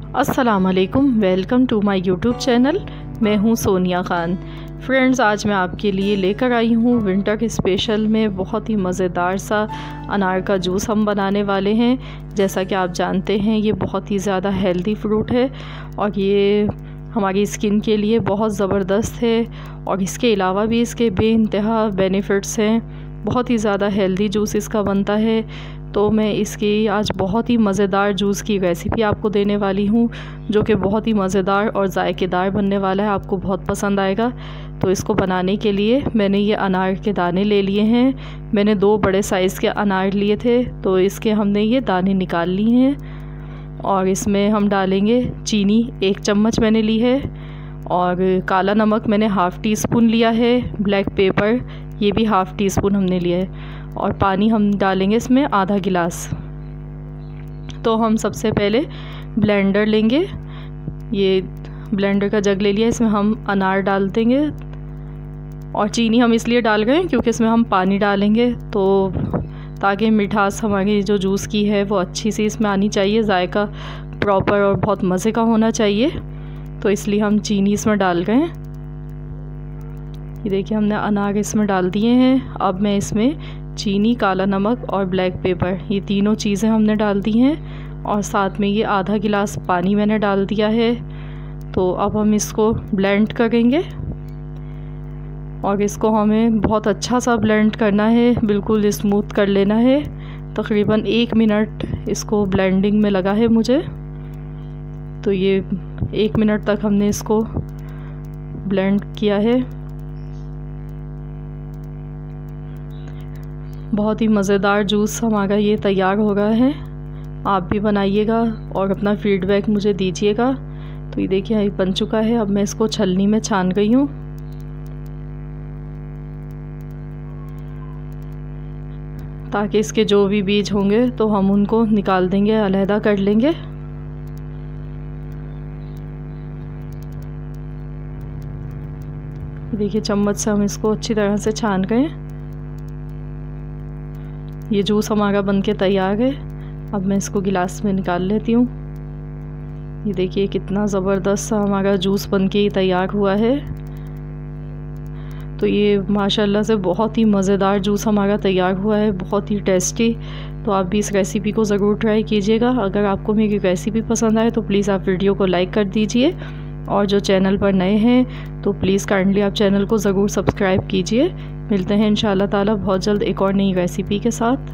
अस्सलामुअलैकुम, welcome to my YouTube channel. मैं हूं सोनिया ख़ान। फ्रेंड्स, आज मैं आपके लिए लेकर आई हूं विंटर के स्पेशल में बहुत ही मज़ेदार सा अनार का जूस हम बनाने वाले हैं। जैसा कि आप जानते हैं ये बहुत ही ज़्यादा हेल्दी फ्रूट है और ये हमारी स्किन के लिए बहुत ज़बरदस्त है और इसके अलावा भी इसके बेइंतहा बेनिफिट्स हैं। बहुत ही ज़्यादा हेल्दी जूस इसका बनता है। तो मैं इसकी आज बहुत ही मज़ेदार जूस की रेसिपी आपको देने वाली हूँ, जो कि बहुत ही मज़ेदार और ज़ायकेदार बनने वाला है, आपको बहुत पसंद आएगा। तो इसको बनाने के लिए मैंने ये अनार के दाने ले लिए हैं। मैंने 2 बड़े साइज़ के अनार लिए थे, तो इसके हमने ये दाने निकाल लिए हैं। और इसमें हम डालेंगे चीनी 1 चम्मच मैंने ली है, और काला नमक मैंने ½ टीस्पून लिया है, ब्लैक पेपर ये भी ½ टीस्पून हमने लिया है, और पानी हम डालेंगे इसमें आधा गिलास। तो हम सबसे पहले ब्लेंडर लेंगे, ये ब्लेंडर का जग ले लिया, इसमें हम अनार डाल देंगे। और चीनी हम इसलिए डाल रहे हैं क्योंकि इसमें हम पानी डालेंगे, तो ताकि मिठास हमारी जो जूस की है वो अच्छी सी इसमें आनी चाहिए, जायका प्रॉपर और बहुत मज़े का होना चाहिए। तो इसलिए हम चीनी इसमें डाल रहे हैं। ये देखिए हमने अनार इसमें डाल दिए हैं। अब मैं इसमें चीनी, काला नमक और ब्लैक पेपर ये तीनों चीज़ें हमने डाल दी हैं, और साथ में ये आधा गिलास पानी मैंने डाल दिया है। तो अब हम इसको ब्लेंड करेंगे, और इसको हमें बहुत अच्छा सा ब्लेंड करना है, बिल्कुल स्मूथ कर लेना है। तकरीबन 1 मिनट इसको ब्लेंडिंग में लगा है मुझे। तो ये 1 मिनट तक हमने इसको ब्लेंड किया है। बहुत ही मज़ेदार जूस हमारा ये तैयार हो गया है। आप भी बनाइएगा और अपना फीडबैक मुझे दीजिएगा। तो ये देखिए ये बन चुका है। अब मैं इसको छलनी में छान गई हूँ, ताकि इसके जो भी बीज होंगे तो हम उनको निकाल देंगे, अलहदा कर लेंगे। देखिए चम्मच से हम इसको अच्छी तरह से छान गए। ये जूस हमारा बनके तैयार है। अब मैं इसको गिलास में निकाल लेती हूँ। ये देखिए कितना ज़बरदस्त सा हमारा जूस बनके ही तैयार हुआ है। तो ये माशाल्लाह से बहुत ही मज़ेदार जूस हमारा तैयार हुआ है, बहुत ही टेस्टी। तो आप भी इस रेसिपी को ज़रूर ट्राई कीजिएगा। अगर आपको मेरी रेसिपी पसंद आए तो प्लीज़ आप वीडियो को लाइक कर दीजिए, और जो चैनल पर नए हैं तो प्लीज़ काइंडली आप चैनल को ज़रूर सब्सक्राइब कीजिए। मिलते हैं इंशाअल्लाह ताला बहुत जल्द एक और नई रेसिपी के साथ।